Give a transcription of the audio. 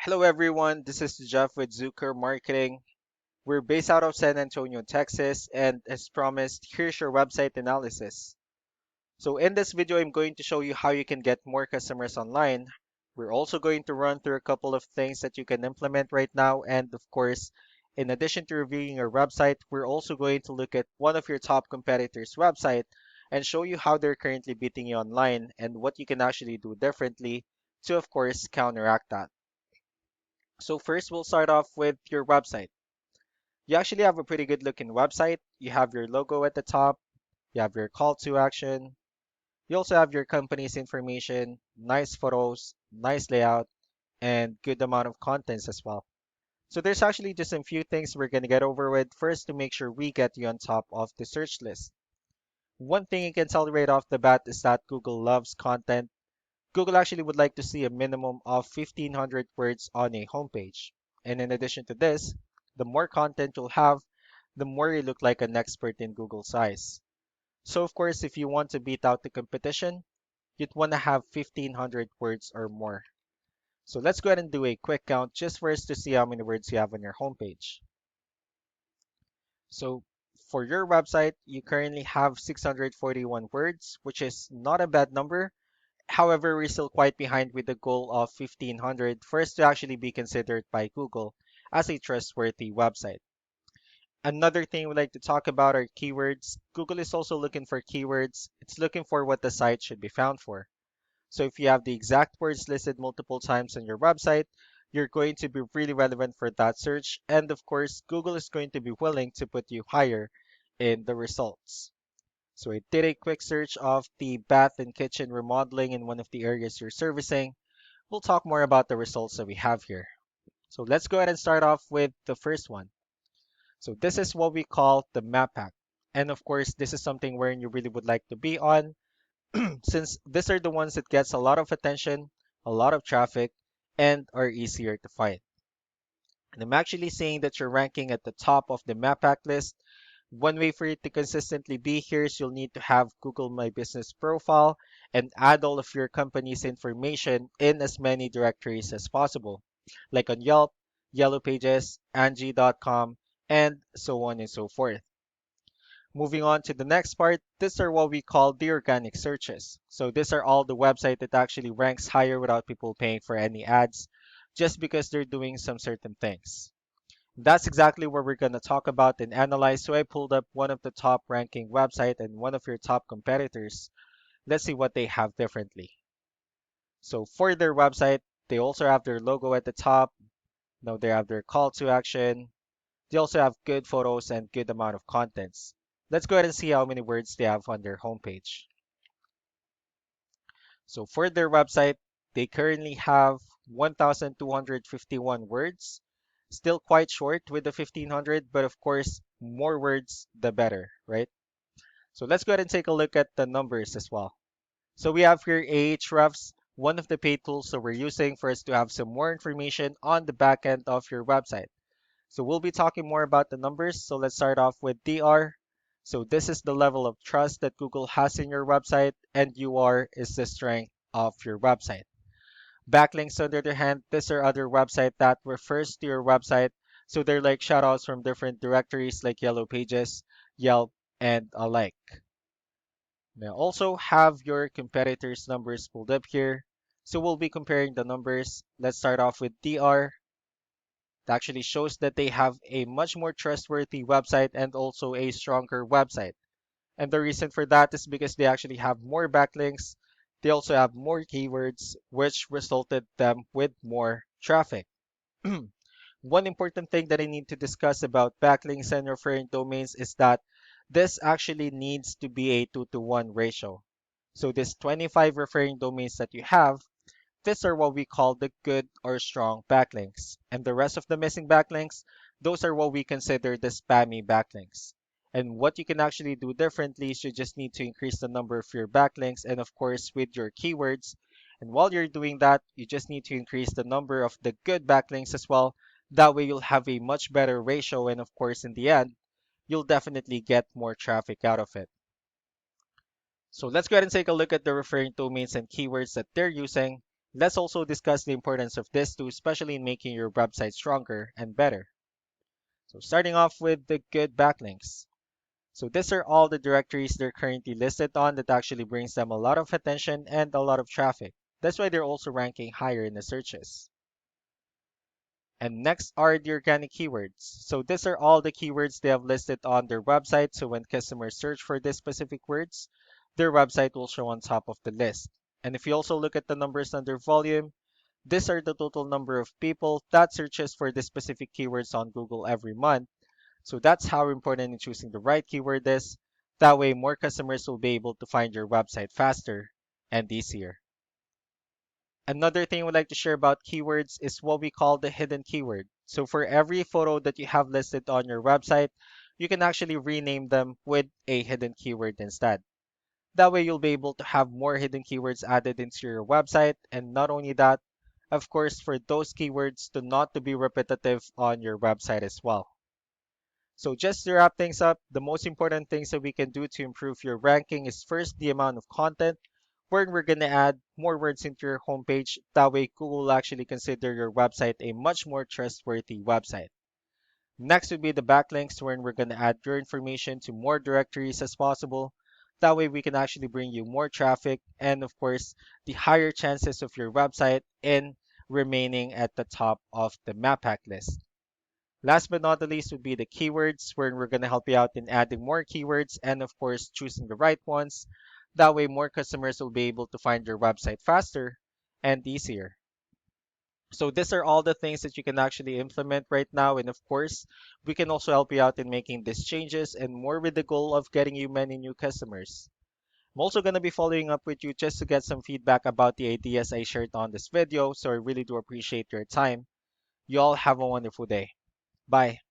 Hello everyone, this is Jeff with Zucker Marketing. We're based out of San Antonio, Texas, and as promised, here's your website analysis. So in this video, I'm going to show you how you can get more customers online. We're also going to run through a couple of things that you can implement right now, and of course, in addition to reviewing your website, we're also going to look at one of your top competitors' website and show you how they're currently beating you online and what you can actually do differently to, of course, counteract that. So first, we'll start off with your website. You actually have a pretty good looking website. You have your logo at the top, you have your call to action, you also have your company's information, nice photos, nice layout, and good amount of contents as well. So there's actually just a few things we're going to get over with first to make sure we get you on top of the search list. One thing you can tell right off the bat is that Google loves content. Google actually would like to see a minimum of 1500 words on a homepage. And in addition to this, the more content you'll have, the more you look like an expert in Google's eyes. So of course, if you want to beat out the competition, you'd want to have 1500 words or more. So let's go ahead and do a quick count just for us to see how many words you have on your homepage. So for your website, you currently have 641 words, which is not a bad number. However, we're still quite behind with the goal of 1500 for us to actually be considered by Google as a trustworthy website. Another thing we'd like to talk about are keywords. Google is also looking for keywords. It's looking for what the site should be found for. So if you have the exact words listed multiple times on your website, you're going to be really relevant for that search. And of course, Google is going to be willing to put you higher in the results. So I did a quick search of the bath and kitchen remodeling in one of the areas you're servicing. We'll talk more about the results that we have here. So let's go ahead and start off with the first one. So this is what we call the map pack. And of course, this is something wherein you really would like to be on since these are the ones that gets a lot of attention, a lot of traffic, and are easier to find. And I'm actually saying that you're ranking at the top of the map pack list. One way for you to consistently be here is you'll need to have Google My Business profile and add all of your company's information in as many directories as possible, like on Yelp, Yellow Pages, Angie.com, and so on and so forth. Moving on to the next part, these are what we call the organic searches. So these are all the website that actually ranks higher without people paying for any ads, just because they're doing some certain things. That's exactly what we're going to talk about and analyze. So I pulled up one of the top ranking website and one of your top competitors. Let's see what they have differently. So for their website, they also have their logo at the top. Now they have their call to action. They also have good photos and good amount of contents. Let's go ahead and see how many words they have on their homepage. So for their website, they currently have 1,251 words. Still quite short with the 1,500, but of course, more words, the better, right? So let's go ahead and take a look at the numbers as well. So we have here Ahrefs, one of the paid tools that we're using for us to have some more information on the back end of your website. So we'll be talking more about the numbers. So let's start off with DR. So this is the level of trust that Google has in your website, and UR is the strength of your website. Backlinks, on the other hand, these are other website that refers to your website. So they're like shoutouts from different directories like Yellow Pages, Yelp, and alike. Now also have your competitors' numbers pulled up here. So we'll be comparing the numbers. Let's start off with DR. It actually shows that they have a much more trustworthy website and also a stronger website. And the reason for that is because they actually have more backlinks. They also have more keywords, which resulted them with more traffic. One important thing that I need to discuss about backlinks and referring domains is that this actually needs to be a 2-to-1 ratio. So this 25 referring domains that you have, these are what we call the good or strong backlinks. And the rest of the missing backlinks, those are what we consider the spammy backlinks. And what you can actually do differently is you just need to increase the number of your backlinks and of course with your keywords. And while you're doing that, you just need to increase the number of the good backlinks as well. That way you'll have a much better ratio and of course in the end, you'll definitely get more traffic out of it. So let's go ahead and take a look at the referring domains and keywords that they're using. Let's also discuss the importance of this too, especially in making your website stronger and better. So starting off with the good backlinks. So these are all the directories they're currently listed on that actually brings them a lot of attention and a lot of traffic. That's why they're also ranking higher in the searches. And next are the organic keywords. So these are all the keywords they have listed on their website. So when customers search for these specific words, their website will show on top of the list. And if you also look at the numbers under volume, these are the total number of people that searches for the specific keywords on Google every month. So that's how important in choosing the right keyword is. That way, more customers will be able to find your website faster and easier. Another thing we'd like to share about keywords is what we call the hidden keyword. So for every photo that you have listed on your website, you can actually rename them with a hidden keyword instead. That way you'll be able to have more hidden keywords added into your website. And not only that, of course, for those keywords to not to be repetitive on your website as well. So just to wrap things up, the most important things that we can do to improve your ranking is first the amount of content, where we're going to add more words into your homepage. That way Google will actually consider your website a much more trustworthy website. Next would be the backlinks, where we're going to add your information to more directories as possible. That way we can actually bring you more traffic and of course the higher chances of your website in remaining at the top of the map hack list. Last but not the least would be the keywords, where we're going to help you out in adding more keywords and, of course, choosing the right ones. That way, more customers will be able to find your website faster and easier. So, these are all the things that you can actually implement right now. And, of course, we can also help you out in making these changes and more with the goal of getting you many new customers. I'm also going to be following up with you just to get some feedback about the ideas I shared on this video. So, I really do appreciate your time. You all have a wonderful day. Bye.